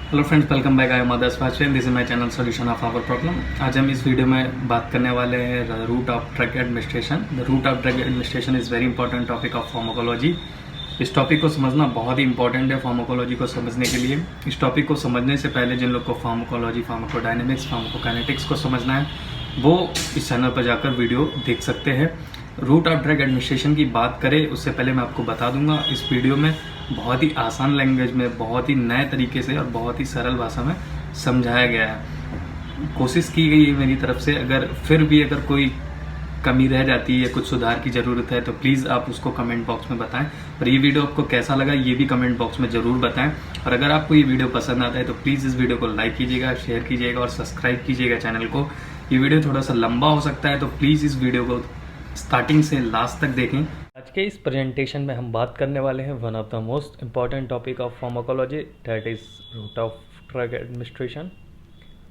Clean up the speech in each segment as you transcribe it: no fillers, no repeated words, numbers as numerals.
Hello friends, welcome back. I am Adarsh Vajpayee, this is my channel solution of our problem. आज हम इस video में बात करने वाले हैं route of drug administration. The route of drug administration is very important topic of pharmacology. इस topic को समझना बहुत ही इंपॉर्टेंट है फार्माकोलॉजी को समझने के लिए। इस टॉपिक को समझने से पहले जिन लोग को फार्माकोलॉजी, फार्माकोडायनेमिक्स, फार्माकोकाइनेटिक्स को समझना है वो इस चैनल पर जाकर वीडियो देख सकते हैं। रूट ऑफ ड्रग एडमिनिस्ट्रेशन की बात करें उससे पहले मैं आपको बता दूंगा इस वीडियो में बहुत ही आसान लैंग्वेज में, बहुत ही नए तरीके से और बहुत ही सरल भाषा में समझाया गया है। कोशिश की गई है मेरी तरफ से। फिर भी अगर कोई कमी रह जाती है, कुछ सुधार की ज़रूरत है तो प्लीज़ आप उसको कमेंट बॉक्स में बताएं। और ये वीडियो आपको कैसा लगा ये भी कमेंट बॉक्स में ज़रूर बताएं। और अगर आपको ये वीडियो पसंद आता है तो प्लीज़ इस वीडियो को लाइक कीजिएगा, शेयर कीजिएगा और सब्सक्राइब कीजिएगा चैनल को। ये वीडियो थोड़ा सा लंबा हो सकता है तो प्लीज़ इस वीडियो को स्टार्टिंग से लास्ट तक देखें। आज के इस प्रेजेंटेशन में हम बात करने वाले हैं one of the most important topic of pharmacology, that is route of drug administration.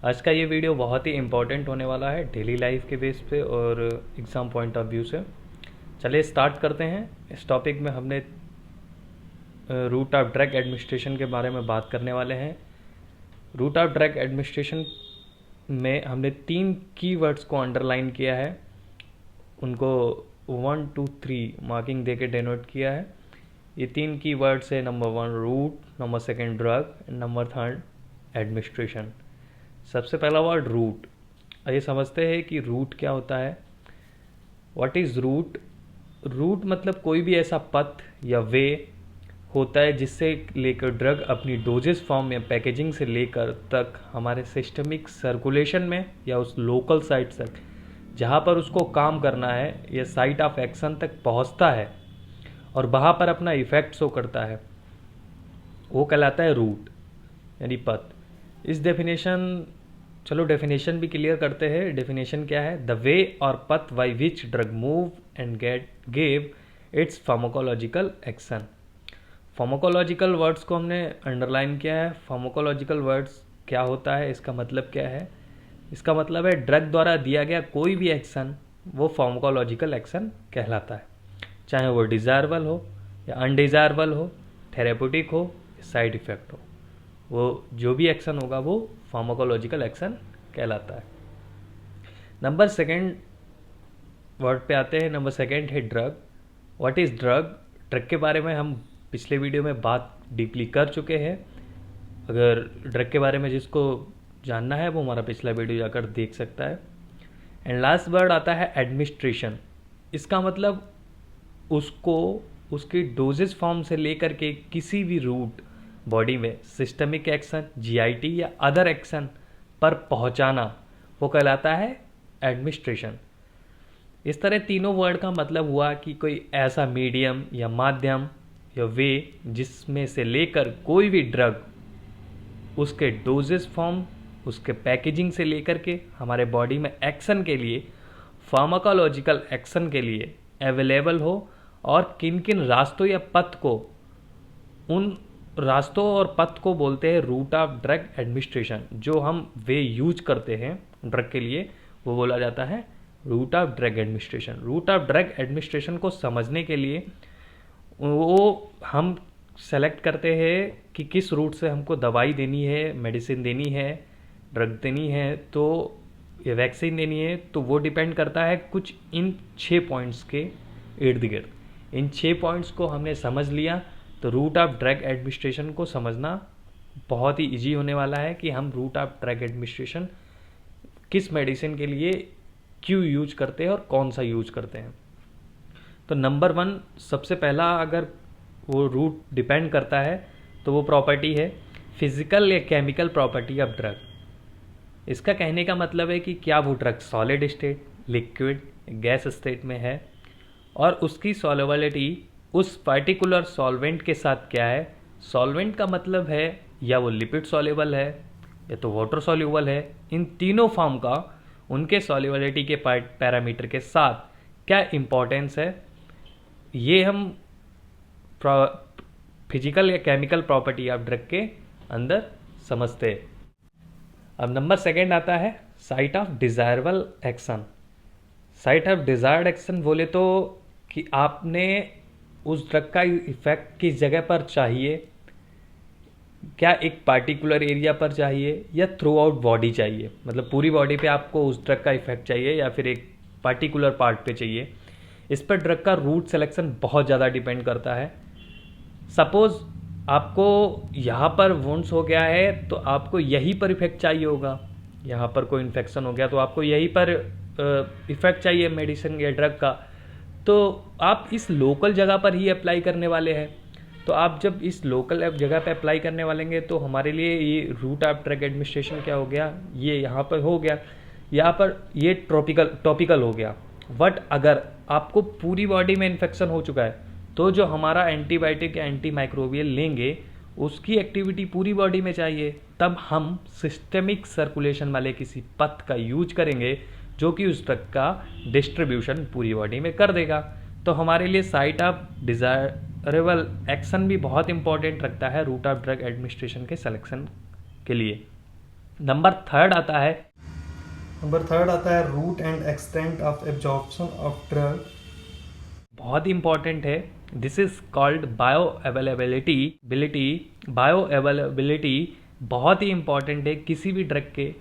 आज का ये वीडियो बहुत ही इम्पॉर्टेंट होने वाला है डेली लाइफ के बेस पे और एग्ज़ाम पॉइंट ऑफ व्यू से। चलिए स्टार्ट करते हैं। इस टॉपिक में हमने रूट ऑफ ड्रग एडमिनिस्ट्रेशन के बारे में बात करने वाले हैं। रूट ऑफ ड्रग एडमिनिस्ट्रेशन में हमने 3 कीवर्ड्स को अंडरलाइन किया है, उनको 1, 2, 3 मार्किंग देके डेनोट किया है। ये 3 कीवर्ड्स है, number 1 route, number 2 drug, number 3 administration. सबसे पहला वर्ड रूट। आइए समझते हैं कि रूट क्या होता है। What is root? रूट मतलब कोई भी ऐसा पथ या वे होता है जिससे लेकर ड्रग अपनी डोजेस फॉर्म या पैकेजिंग से लेकर तक हमारे सिस्टमिक सर्कुलेशन में या उस लोकल साइट तक जहाँ पर उसको काम करना है या साइट ऑफ एक्शन तक पहुँचता है और वहाँ पर अपना इफेक्ट शो करता है, वो कहलाता है रूट यानी पथ। इस डेफिनेशन भी क्लियर करते हैं। डेफिनेशन क्या है? द वे और path by which drug move and gave it's pharmacological action. Pharmacological words को हमने अंडरलाइन किया है। फार्माकोलॉजिकल वर्ड्स क्या होता है, इसका मतलब क्या है? इसका मतलब है ड्रग द्वारा दिया गया कोई भी एक्शन वो फार्माकोलॉजिकल एक्शन कहलाता है, चाहे वो डिज़ायरेबल हो या अनडिज़ायरेबल हो, थेरेप्यूटिक हो या साइड इफ़ेक्ट हो। वो जो भी एक्शन होगा वो फार्माकोलॉजिकल एक्शन कहलाता है। नंबर 2 वर्ड पे आते हैं। नंबर 2 है drug. What is drug? Drug के बारे में हम पिछले वीडियो में बात डीपली कर चुके हैं। अगर ड्रग के बारे में जिसको जानना है वो हमारा पिछला वीडियो जाकर देख सकता है। एंड लास्ट वर्ड आता है एडमिनिस्ट्रेशन। इसका मतलब उसको उसकी डोजेस फॉर्म से लेकर के किसी भी रूट बॉडी में सिस्टमिक एक्शन, जीआईटी या अदर एक्शन पर पहुंचाना, वो कहलाता है एडमिनिस्ट्रेशन। इस तरह तीनों वर्ड का मतलब हुआ कि कोई ऐसा मीडियम या माध्यम या वे जिसमें से लेकर कोई भी ड्रग उसके डोजेस फॉर्म, उसके पैकेजिंग से लेकर के हमारे बॉडी में एक्शन के लिए, फार्माकोलॉजिकल एक्शन के लिए अवेलेबल हो और किन किन रास्तों या पथ को, उन रास्तों और पथ को बोलते हैं रूट ऑफ ड्रग एडमिनिस्ट्रेशन। जो हम वे यूज करते हैं ड्रग के लिए वो बोला जाता है route of drug administration. Route of drug administration को समझने के लिए वो हम सेलेक्ट करते हैं कि किस रूट से हमको दवाई देनी है, मेडिसिन देनी है, ड्रग देनी है तो या वैक्सीन देनी है, तो वो डिपेंड करता है कुछ इन 6 पॉइंट्स के इर्द गिर्द। इन 6 पॉइंट्स को हमने समझ लिया तो रूट ऑफ ड्रग एडमिनिस्ट्रेशन को समझना बहुत ही इजी होने वाला है कि हम रूट ऑफ ड्रग एडमिनिस्ट्रेशन किस मेडिसिन के लिए क्यों यूज करते हैं और कौन सा यूज करते हैं। तो नंबर 1 सबसे पहला अगर वो रूट डिपेंड करता है तो वो प्रॉपर्टी है फिजिकल या केमिकल प्रॉपर्टी ऑफ ड्रग। इसका कहने का मतलब है कि क्या वो drug solid state, liquid, gas state में है और उसकी सॉल्युबिलिटी उस पर्टिकुलर सॉल्वेंट के साथ क्या है। सॉल्वेंट का मतलब है या वो लिपिड सॉल्युबल है या तो वाटर सॉल्युबल है। इन तीनों फॉर्म का उनके सॉल्युबिलिटी के पैरामीटर के साथ क्या इम्पोर्टेंस है, ये हम फिजिकल या केमिकल प्रॉपर्टी ऑफ ड्रग के अंदर समझते हैं। अब नंबर 2 आता है site of desirable action. Site of desired action बोले तो कि आपने उस ड्रग का इफेक्ट किस जगह पर चाहिए, क्या एक पार्टिकुलर एरिया पर चाहिए या थ्रू आउट बॉडी चाहिए, मतलब पूरी बॉडी पे आपको उस ड्रग का इफेक्ट चाहिए या फिर एक पार्टिकुलर पार्ट पे चाहिए। इस पर ड्रग का रूट सिलेक्शन बहुत ज़्यादा डिपेंड करता है। सपोज आपको यहाँ पर वुंड्स हो गया है तो आपको यहीं पर इफेक्ट चाहिए होगा, यहाँ पर कोई इन्फेक्शन हो गया तो आपको यहीं पर इफेक्ट चाहिए मेडिसिन या ड्रग का, तो आप इस लोकल जगह पर ही अप्लाई करने वाले हैं। तो आप जब इस लोकल जगह पे अप्लाई करने वालेंगे तो हमारे लिए ये रूट ऑफ ड्रग एडमिनिस्ट्रेशन क्या हो गया, ये यहाँ पर हो गया, यहाँ पर ये टॉपिकल हो गया। बट अगर आपको पूरी बॉडी में इन्फेक्शन हो चुका है तो जो हमारा एंटीबायोटिक या एंटी माइक्रोबियल लेंगे उसकी एक्टिविटी पूरी बॉडी में चाहिए, तब हम सिस्टेमिक सर्कुलेशन वाले किसी पथ का यूज करेंगे जो कि उस ड्रग का डिस्ट्रीब्यूशन पूरी बॉडी में कर देगा। तो हमारे लिए साइट ऑफ डिजायरेबल एक्शन भी बहुत इंपॉर्टेंट रखता है रूट ऑफ ड्रग एडमिनिस्ट्रेशन के सिलेक्शन के लिए। नंबर थर्ड आता है route and extent of absorption of drug. बहुत ही इंपॉर्टेंट है। This is called bioavailability बहुत ही इंपॉर्टेंट है किसी भी ड्रग के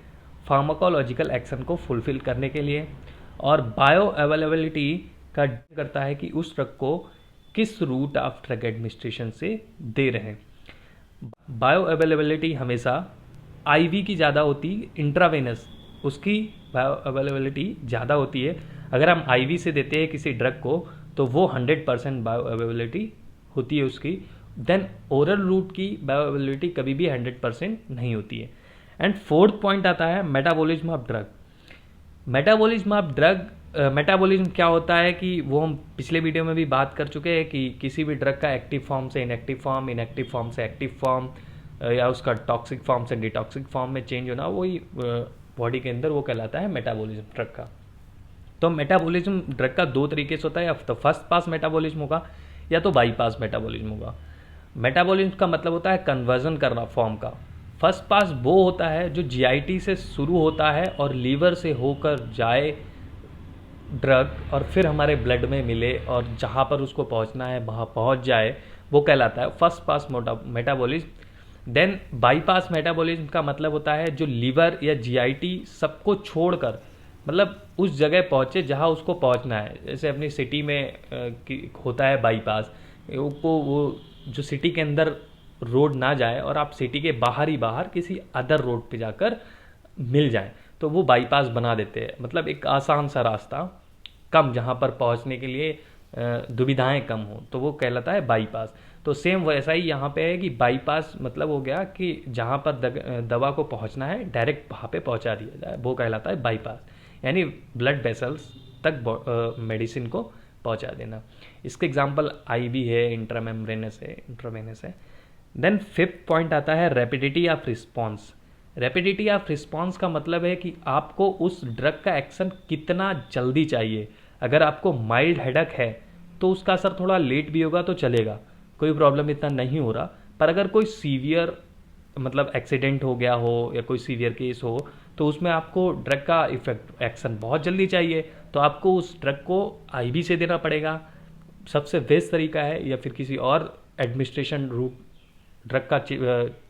फार्माकोलॉजिकल एक्शन को फुलफिल करने के लिए। और बायो अवेलेबिलिटी का करता है कि उस ड्रग को किस रूट ऑफ ड्रग एडमिनिस्ट्रेशन से दे रहे हैं। बायो अवेलेबिलिटी हमेशा आईवी की ज़्यादा होती, इंट्रावेनस उसकी बायो अवेलेबिलिटी ज़्यादा होती है। अगर हम आईवी से देते हैं किसी ड्रग को तो वो 100% बायो अवेलेबिलिटी होती है उसकी। देन ओरल रूट की बायो अवेलेबिलिटी कभी भी 100% नहीं होती है। एंड फोर्थ पॉइंट आता है मेटाबॉलिज्म ऑफ ड्रग। मेटाबॉलिज्म क्या होता है कि वो हम पिछले वीडियो में भी बात कर चुके हैं कि किसी भी ड्रग का एक्टिव फॉर्म से इनएक्टिव फॉर्म, इनएक्टिव फॉर्म से एक्टिव फॉर्म, या उसका टॉक्सिक फॉर्म से डिटॉक्सिक फॉर्म में चेंज होना, वही बॉडी के अंदर वो कहलाता है मेटाबॉलिज्म ड्रग का। तो मेटाबॉलिज्म ड्रग का दो तरीके से होता है, या तो फर्स्ट पास मेटाबॉलिज्म होगा या तो बाईपास मेटाबॉलिज्म होगा। मेटाबॉलिज्म का मतलब होता है कन्वर्जन करना फॉर्म का। फर्स्ट पास वो होता है जो जीआईटी से शुरू होता है और लीवर से होकर जाए ड्रग और फिर हमारे ब्लड में मिले और जहाँ पर उसको पहुँचना है वहाँ पहुँच जाए, वो कहलाता है first pass metabolism. Then bypass metabolism का मतलब होता है जो लीवर या जीआईटी सबको छोड़कर मतलब उस जगह पहुँचे जहाँ उसको पहुँचना है। जैसे अपनी सिटी में होता है बाईपास, वो जो सिटी के अंदर रोड ना जाए और आप सिटी के बाहर ही बाहर किसी अदर रोड पे जाकर मिल जाए, तो वो बाईपास बना देते हैं। मतलब एक आसान सा रास्ता कम, जहाँ पर पहुँचने के लिए दुविधाएं कम हो, तो वो कहलाता है बाईपास। तो सेम वैसा ही यहाँ पे है कि बाईपास मतलब हो गया कि जहाँ पर दवा को पहुँचना है डायरेक्ट वहाँ पे पहुँचा दिया जाए, वो कहलाता है बाईपास, यानी ब्लड वेसल्स तक मेडिसिन को पहुँचा देना। इसके एग्जाम्पल आईवी है, इंट्रावेनस है। देन फिफ्थ पॉइंट आता है rapidity of response. Rapidity of response का मतलब है कि आपको उस ड्रग का एक्शन कितना जल्दी चाहिए। अगर आपको माइल्ड हेडक है तो उसका असर थोड़ा लेट भी होगा तो चलेगा, कोई प्रॉब्लम इतना नहीं हो रहा। पर अगर कोई सीवियर मतलब एक्सीडेंट हो गया हो या कोई सीवियर केस हो तो उसमें आपको ड्रग का इफेक्ट एक्शन बहुत जल्दी चाहिए, तो आपको उस ड्रग को आईवी से देना पड़ेगा, सबसे बेस्ट तरीका है, या फिर किसी और एडमिनिस्ट्रेशन रूट ड्रग का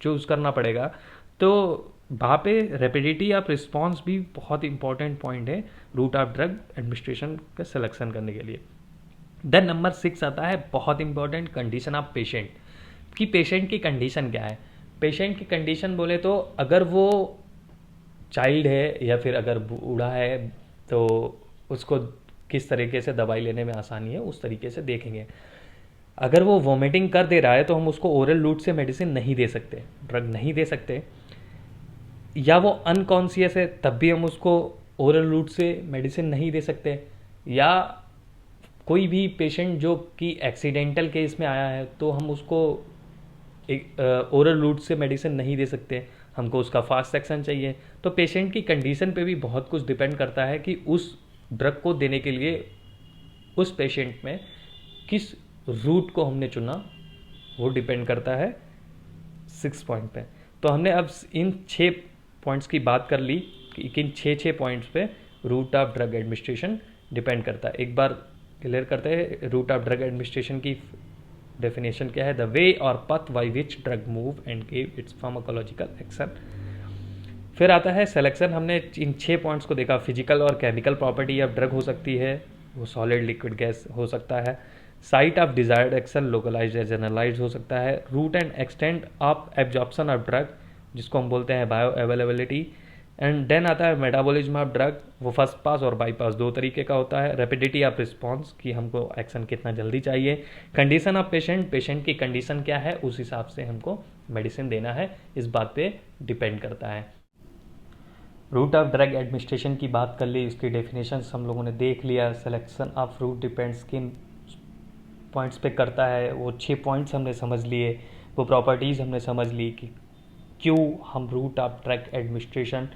चूज करना पड़ेगा। तो वहाँ पे रैपिडिटी ऑफ रिस्पॉन्स भी बहुत इंपॉर्टेंट पॉइंट है रूट ऑफ ड्रग एडमिनिस्ट्रेशन का सिलेक्शन करने के लिए। देन नंबर 6 आता है बहुत इंपॉर्टेंट, कंडीशन ऑफ पेशेंट। कि पेशेंट की कंडीशन क्या है। पेशेंट की कंडीशन बोले तो अगर वो चाइल्ड है या फिर अगर बूढ़ा है तो उसको किस तरीके से दवाई लेने में आसानी है उस तरीके से देखेंगे। अगर वो वॉमिटिंग कर दे रहा है तो हम उसको ओरल रूट से मेडिसिन नहीं दे सकते, ड्रग नहीं दे सकते। या वो अनकॉन्शियस है तब भी हम उसको ओरल रूट से मेडिसिन नहीं दे सकते। या कोई भी पेशेंट जो कि एक्सीडेंटल केस में आया है तो हम उसको एक ओरल रूट से मेडिसिन नहीं दे सकते, हमको उसका फास्ट एक्शन चाहिए। तो पेशेंट की कंडीशन पे भी बहुत कुछ डिपेंड करता है कि उस ड्रग को देने के लिए उस पेशेंट में किस रूट को हमने चुना, वो डिपेंड करता है 6 पॉइंट पे। तो हमने अब इन 6 पॉइंट्स की बात कर ली कि किन 6 पॉइंट्स पे route of drug administration depend करता है। एक बार क्लियर करते हैं रूट ऑफ ड्रग एडमिनिस्ट्रेशन की डेफिनेशन क्या है? द वे और path by which drug move and give its pharmacological action. फिर आता है सिलेक्शन। हमने इन 6 पॉइंट्स को देखा। फिजिकल और केमिकल प्रॉपर्टी ऑफ ड्रग हो सकती है, वो सॉलिड लिक्विड गैस हो सकता है। Site of desired action localise या जनरलाइज हो सकता है। Route and extent of absorption of drug, जिसको हम बोलते हैं बायो अवेलेबिलिटी। एंड देन आता है मेटाबॉलिज्म ऑफ ड्रग, वो फर्स्ट पास और बाईपास 2 तरीके का होता है। रेपिडिटी ऑफ रिस्पॉन्स, कि हमको एक्शन कितना जल्दी चाहिए। कंडीशन ऑफ पेशेंट, पेशेंट की कंडीशन क्या है उस हिसाब से हमको मेडिसिन देना है, इस बात पे डिपेंड करता है। रूट ऑफ ड्रग एडमिनिस्ट्रेशन की बात कर ली, इसकी डेफिनेशन हम लोगों ने देख लिया। सिलेक्शन ऑफ रूट डिपेंड्स किन पॉइंट्स पे करता है, वो 6 पॉइंट्स हमने समझ लिए। वो प्रॉपर्टीज़ हमने समझ ली कि क्यों हम रूट ऑफ ड्रग एडमिनिस्ट्रेशन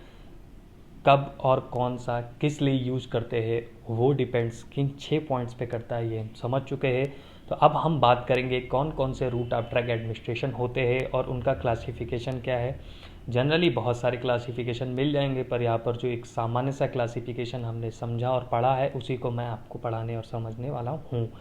कब और कौन सा किस लिए यूज़ करते हैं, वो डिपेंड्स किन 6 पॉइंट्स पे करता है, ये हम समझ चुके हैं। तो अब हम बात करेंगे कौन कौन से रूट ऑफ ड्रग एडमिनिस्ट्रेशन होते हैं और उनका क्लासिफिकेशन क्या है। जनरली बहुत सारे क्लासिफिकेशन मिल जाएंगे, पर यहाँ पर जो एक सामान्य सा क्लासिफिकेशन हमने समझा और पढ़ा है, उसी को मैं आपको पढ़ाने और समझने वाला हूँ।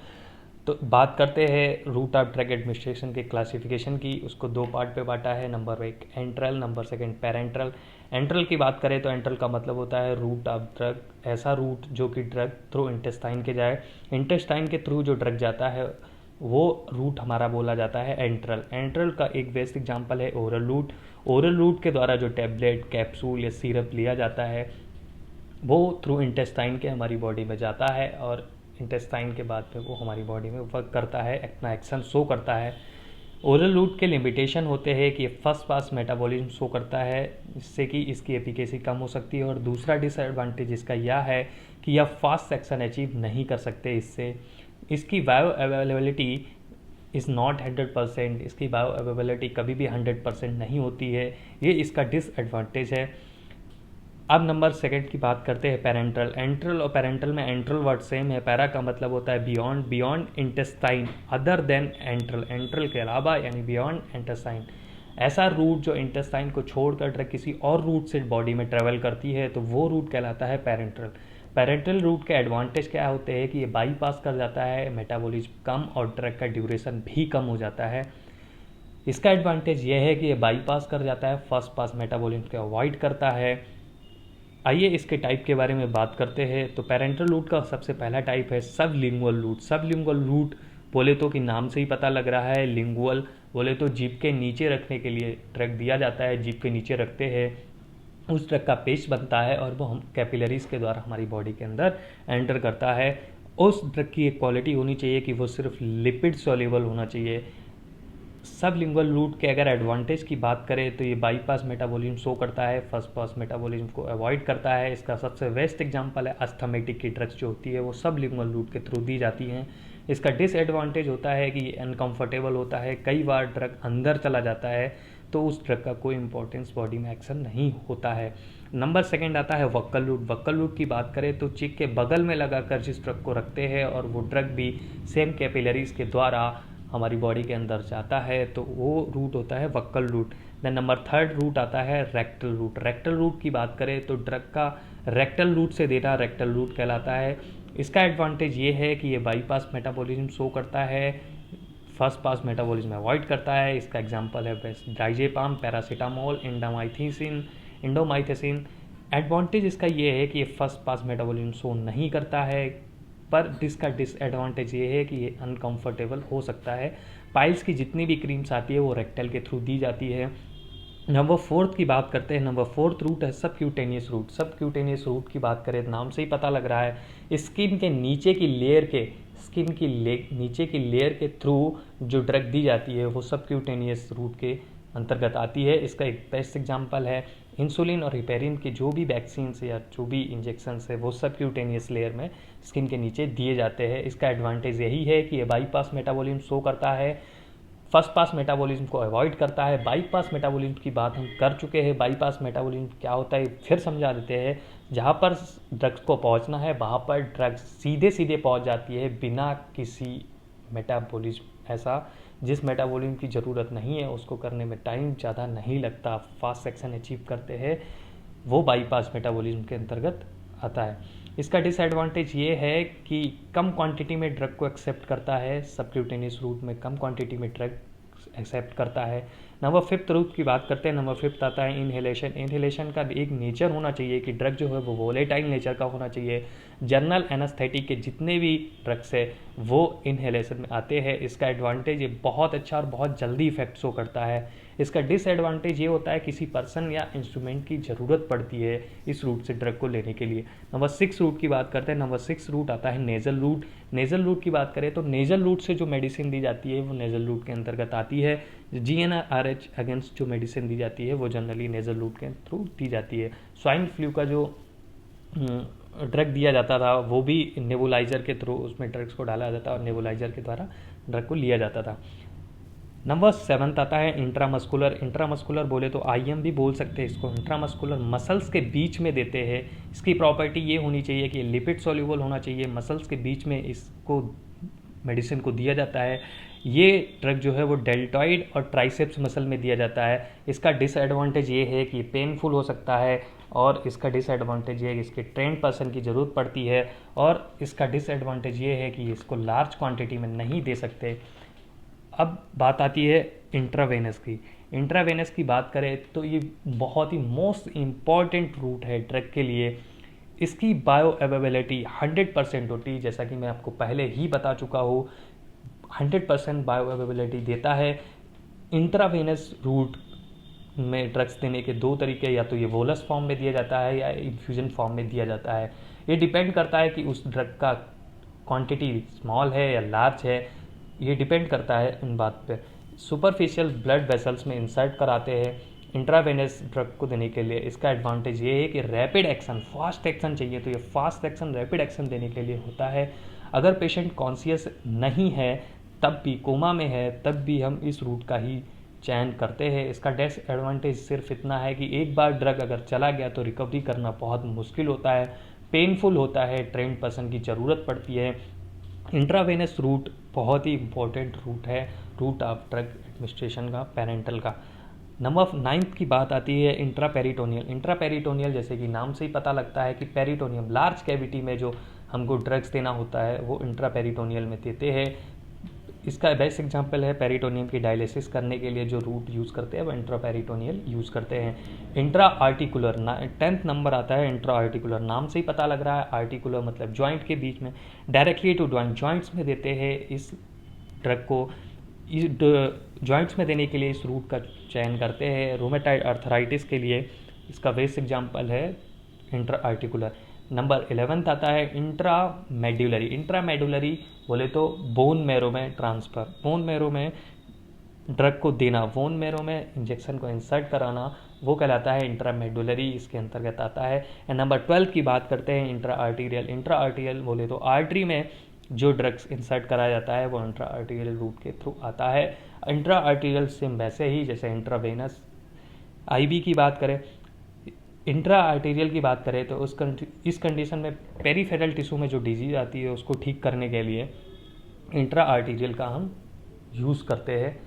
तो बात करते हैं रूट ऑफ ड्रग एडमिनिस्ट्रेशन के क्लासिफिकेशन की। उसको 2 पार्ट पे बांटा है। Number 1 enteral, number 2 parenteral. Enteral की बात करें तो एंट्रल का मतलब होता है रूट ऑफ ड्रग, ऐसा रूट जो कि ड्रग थ्रू इंटेस्टाइन के जाए। इंटेस्टाइन के थ्रू जो ड्रग जाता है वो रूट हमारा बोला जाता है एंट्रल। एंट्रल का एक बेस्ट एग्जांपल है ओरल रूट। ओरल रूट के द्वारा जो टैबलेट, कैप्सूल या सिरप लिया जाता है वो थ्रू इंटेस्टाइन के हमारी बॉडी में जाता है और इंटेस्टाइन के बाद में वो हमारी बॉडी में वर्क करता है, अपना एक्शन शो करता है। ओरल रूट के लिमिटेशन होते हैं कि फर्स्ट पास मेटाबॉलिज्म शो करता है, जिससे कि इसकी एफिकेसी कम हो सकती है। और दूसरा डिसएडवांटेज इसका यह है कि यह फास्ट एक्शन अचीव नहीं कर सकते इससे। इसकी बायो अवेलेबिलिटी इज़ नॉट 100%, इसकी बायो अवेलेबिलिटी कभी भी 100% नहीं होती है, ये इसका डिसएडवांटेज है। अब नंबर 2 की बात करते हैं पेरेंट्रल। एंट्रल और पेरेंट्रल में एंट्रल वर्ड सेम है। पैरा का मतलब होता है beyond, beyond intestine, other than enteral, enteral के अलावा यानी बियॉन्ड इंटेस्टाइन। ऐसा रूट जो इंटेस्टाइन को छोड़कर ड्रग किसी और रूट से बॉडी में ट्रेवल करती है तो वो रूट कहलाता है पेरेंट्रल। पेरेंट्रल रूट के एडवांटेज क्या होते हैं कि ये बाईपास कर जाता है मेटाबॉलिज्म कम और ड्रग का ड्यूरेशन भी कम हो जाता है। इसका एडवांटेज ये है कि ये बाईपास कर जाता है, फर्स्ट पास मेटाबॉलिज्म को अवॉइड करता है। आइए इसके टाइप के बारे में बात करते हैं। तो पेरेंट्रल रूट का सबसे पहला टाइप है सबलिंगुअल रूट। सबलिंगुअल रूट बोले तो कि नाम से ही पता लग रहा है, लिंगुअल बोले तो जीभ के नीचे रखने के लिए ड्रग दिया जाता है, जीभ के नीचे रखते हैं, उस ड्रग का पेस्ट बनता है और वो हम कैपिलरीज के द्वारा हमारी बॉडी के अंदर एंटर करता है। उस ड्रग की एक क्वालिटी होनी चाहिए कि वो सिर्फ लिपिड सॉल्युबल होना चाहिए। सबलिंगुअल रूट के अगर एडवांटेज की बात करें तो ये बाईपास मेटाबॉलिज्म शो करता है, फर्स्ट पास मेटाबॉलिज्म को अवॉइड करता है। इसका सबसे बेस्ट एग्जांपल है अस्थमेटिक की ड्रग्स जो होती है वो सबलिंगुअल रूट के थ्रू दी जाती हैं। इसका डिसएडवांटेज होता है कि ये अनकंफर्टेबल होता है, कई बार ड्रग अंदर चला जाता है तो उस ड्रग का कोई इंपॉर्टेंस बॉडी में एक्शन नहीं होता है। नंबर 2 आता है वक्कल रूट। वक्कल रूट की बात करें तो चिक के बगल में लगाकर जिस ड्रग को रखते हैं और वो ड्रग भी सेम कैपिलरीज के द्वारा हमारी बॉडी के अंदर जाता है तो वो रूट होता है वक्कल रूट। देन नंबर 3 रूट आता है रेक्टल रूट। रेक्टल रूट की बात करें तो ड्रग का रेक्टल रूट से देना रेक्टल रूट कहलाता है। इसका एडवांटेज ये है कि ये बाईपास मेटाबॉलिज्म शो करता है, फर्स्ट पास मेटाबॉलिज्म अवॉइड करता है। इसका एग्जांपल है डाइजेपाम, पैरासीटामोल, इंडोमाइथेसिन। एडवांटेज इसका ये है कि ये फर्स्ट पास मेटाबॉलिज्म शो नहीं करता है, पर इसका डिसएडवांटेज ये है कि ये अनकंफर्टेबल हो सकता है। पाइल्स की जितनी भी क्रीम्स आती है वो रेक्टल के थ्रू दी जाती है। नंबर 4 की बात करते हैं। नंबर 4 रूट है सबक्यूटेनियस रूट। सबक्यूटेनियस रूट की बात करें तो नाम से ही पता लग रहा है स्किन के नीचे की लेयर के नीचे की लेयर के थ्रू जो ड्रग दी जाती है वो सबक्यूटेनियस रूट के अंतर्गत आती है। इसका एक बेस्ट एग्जांपल है इंसुलिन और हिपेरिन के जो भी वैक्सीन या जो भी इंजेक्शन है वो सबक्यूटेनियस लेयर में स्किन के नीचे दिए जाते हैं। इसका एडवांटेज यही है कि ये बाईपास मेटाबॉलिज्म शो करता है, फर्स्ट पास मेटाबॉलिज्म को अवॉइड करता है। बाईपास मेटाबॉलिज्म की बात हम कर चुके हैं। बाईपास मेटाबॉलिज्म क्या होता है फिर समझा देते हैं। जहाँ पर ड्रग्स को पहुँचना है वहाँ पर ड्रग्स सीधे सीधे पहुँच जाती है बिना किसी मेटाबॉलिज्म, ऐसा जिस मेटाबॉलिज्म की ज़रूरत नहीं है उसको करने में टाइम ज़्यादा नहीं लगता, फास्ट एक्शन अचीव करते हैं, वो बाईपास मेटाबॉलिज्म के अंतर्गत आता है। इसका डिसएडवांटेज ये है कि कम क्वांटिटी में ड्रग को एक्सेप्ट करता है, सबक्यूटेनियस रूट में कम क्वांटिटी में ड्रग एक्सेप्ट करता है। नंबर 5th रूट की बात करते हैं। नंबर 5th आता है इनहेलेशन। इनहेलेशन का एक नेचर होना चाहिए कि ड्रग जो है वो वोलेटाइल नेचर का होना चाहिए। जनरल एनेस्थेटिक के जितने भी ड्रग्स है वो इनहेलेशन में आते हैं। इसका एडवांटेज ये बहुत अच्छा और बहुत जल्दी इफेक्ट शो करता है। इसका डिसएडवांटेज ये होता है किसी पर्सन या इंस्ट्रूमेंट की ज़रूरत पड़ती है इस रूट से ड्रग को लेने के लिए। नंबर 6 रूट की बात करते हैं। नंबर 6 रूट आता है नेज़ल रूट। नेज़ल रूट की बात करें तो नेज़ल रूट से जो मेडिसिन दी जाती है वो नेज़ल रूट के अंतर्गत आती है। GnRH अगेंस्ट जो मेडिसिन दी जाती है वो जनरली नेज़ल रूट के थ्रू दी जाती है। स्वाइन फ्लू का जो ड्रग दिया जाता था वो भी नेबुलाइजर के थ्रू उसमें ड्रग्स को डाला जाता था और नेबुलाइजर के द्वारा ड्रग को लिया जाता था। नंबर 7 आता है इंट्रामस्कुलर। इंट्रामस्कुलर बोले तो IM भी बोल सकते हैं इसको। इंट्रामस्कुलर मसल्स के बीच में देते हैं। इसकी प्रॉपर्टी ये होनी चाहिए कि लिपिड सॉल्युबल होना चाहिए। मसल्स के बीच में इसको मेडिसिन को दिया जाता है। ये ड्रग जो है वो डेल्टॉइड और ट्राइसेप्स मसल में दिया जाता है। इसका डिसएडवांटेज ये है कि पेनफुल हो सकता है और इसका डिसएडवांटेज ये है कि इसके ट्रेंड पर्सन की ज़रूरत पड़ती है और इसका डिसएडवांटेज ये है कि इसको लार्ज क्वांटिटी में नहीं दे सकते। अब बात आती है इंट्रावेनस की। इंट्रावेनस की बात करें तो ये बहुत ही मोस्ट इम्पॉर्टेंट रूट है ड्रग के लिए। इसकी बायो अवेलेबिलिटी 100% होती है, जैसा कि मैं आपको पहले ही बता चुका हूँ। 100% बायो अवेलेबिलिटी देता है। इंट्रावेनस रूट में ड्रग्स देने के 2 तरीके, या तो ये वोलस फॉर्म में दिया जाता है या इन्फ्यूजन फॉर्म में दिया जाता है। ये डिपेंड करता है कि उस ड्रग का क्वांटिटी स्मॉल है या लार्ज है, ये डिपेंड करता है इन बात पे। सुपरफिशियल ब्लड वेसल्स में इंसर्ट कराते हैं इंट्रावेनस ड्रग को देने के लिए। इसका एडवांटेज ये है कि रैपिड एक्शन, फास्ट एक्शन चाहिए तो ये फास्ट एक्शन, रैपिड एक्शन देने के लिए होता है। अगर पेशेंट कॉन्शियस नहीं है, तब भी कोमा में है, तब भी हम इस रूट का ही चयन करते हैं। इसका डिसएडवांटेज सिर्फ इतना है कि एक बार ड्रग अगर चला गया तो रिकवरी करना बहुत मुश्किल होता है, पेनफुल होता है, ट्रेंड पर्सन की ज़रूरत पड़ती है। इंट्रावेनस रूट बहुत ही इंपॉर्टेंट रूट है, रूट ऑफ ड्रग एडमिनिस्ट्रेशन का, पेरेंटल का। नंबर 9 की बात आती है इंट्रापेरिटोनियल। इंट्रापेरिटोनियल जैसे कि नाम से ही पता लगता है कि पेरिटोनियम, लार्ज कैविटी में जो हमको ड्रग्स देना होता है वो इंट्रापेरिटोनियल में देते हैं। इसका बेस्ट एग्जांपल है पेरिटोनियम की डायलिसिस करने के लिए जो रूट यूज़ करते हैं वो इंट्रापेरिटोनियल यूज़ करते हैं। इंट्रा आर्टिकुलर 10th नंबर आता है इंट्रा आर्टिकुलर। नाम से ही पता लग रहा है, आर्टिकुलर मतलब जॉइंट के बीच में, डायरेक्टली टू जॉइंट, जॉइंट्स में देते हैं इस ड्रग को। इस जॉइंट्स में देने के लिए इस रूट का चयन करते हैं। रोमेटाइड अर्थराइटिस के लिए इसका बेस्ट एग्जाम्पल है इंट्रा आर्टिकुलर। नंबर 11th आता है इंट्रा मेडुलरी। इंट्रा मेडुलरी बोले तो बोन मैरो में ट्रांसफ़र, बोन मैरो में ड्रग को देना, बोन मैरो में इंजेक्शन को इंसर्ट कराना, वो कहलाता है इंट्रा मेडुलरी, इसके अंतर्गत आता है। एंड नंबर 12 की बात करते हैं इंट्रा आर्टीरियल। इंट्रा आर्टीरियल बोले तो आर्टरी में जो ड्रग्स इंसर्ट कराया जाता है वो इंट्रा आर्टीरियल रूट के थ्रू आता है। इंट्रा आर्टीरियल सेम वैसे ही जैसे इंट्रावेनस। IB की बात करें, इंट्रा आर्टीरियल की बात करें तो इस कंडीशन में पेरीफेरल टिश्यू में जो डिजीज आती है उसको ठीक करने के लिए इंट्रा आर्टीरियल का हम यूज़ करते हैं।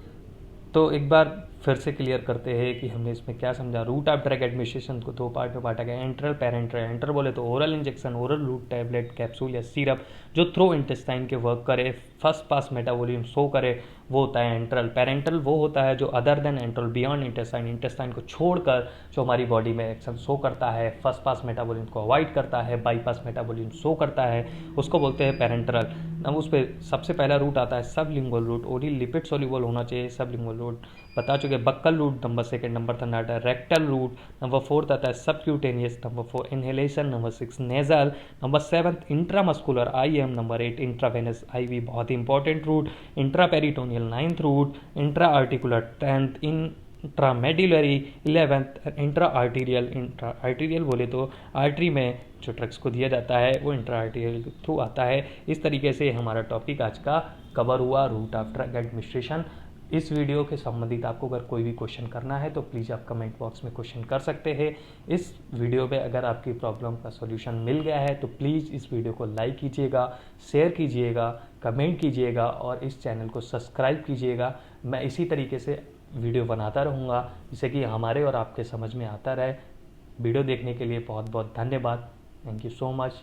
तो एक बार फिर से क्लियर करते हैं कि हमने इसमें क्या समझा। रूट ऑफ ड्रग एडमिनिस्ट्रेशन को 2 पार्ट में बांटा गया, एंट्रल पेरेंटल। एंटर बोले तो oral injection, oral route tablet, capsule या सिरप जो थ्रू इंटेस्टाइन के वर्क करे, फर्स्ट पास मेटाबॉलिज्म शो करे, वो होता है एंट्रल। पेरेंटल वो होता है जो other than enteral, beyond intestine, intestine को छोड़कर जो हमारी बॉडी में एक्शन शो करता है, फर्स्ट पास मेटाबॉलिज्म को अवॉइड करता है, बाईपास मेटाबॉलिज्म शो करता है, उसको बोलते हैं पेरेंटल। अब उस पर सबसे पहला रूट आता है sublingual route. Orally lipid soluble होना चाहिए सबलिंगुअल रूट, बता चुके। बक्कल रूट नंबर 2, नंबर 3 आता है रेक्टल रूट, नंबर 4 आता है subcutaneous, number 4 inhalation, number 6 nasal, number 7 intramuscular IM, number 8 intravenous IV बहुत ही important route, intraperitoneal 9th route, intra articular 10th, intramedullary 11th, intra arterial. Intra arterial बोले तो artery में जो ड्रग्स को दिया जाता है वो इंट्रा आर्टीरियल के थ्रू आता है। इस तरीके से हमारा टॉपिक आज का कवर हुआ, रूट ऑफ ड्रग एडमिनिस्ट्रेशन। इस वीडियो के संबंधित आपको अगर कोई भी क्वेश्चन करना है तो प्लीज़ आप कमेंट बॉक्स में क्वेश्चन कर सकते हैं। इस वीडियो पे अगर आपकी प्रॉब्लम का सॉल्यूशन मिल गया है तो प्लीज़ इस वीडियो को लाइक कीजिएगा, शेयर कीजिएगा, कमेंट कीजिएगा और इस चैनल को सब्सक्राइब कीजिएगा। मैं इसी तरीके से वीडियो बनाता रहूँगा जिससे कि हमारे और आपके समझ में आता रहे। वीडियो देखने के लिए बहुत बहुत धन्यवाद। Thank you so much.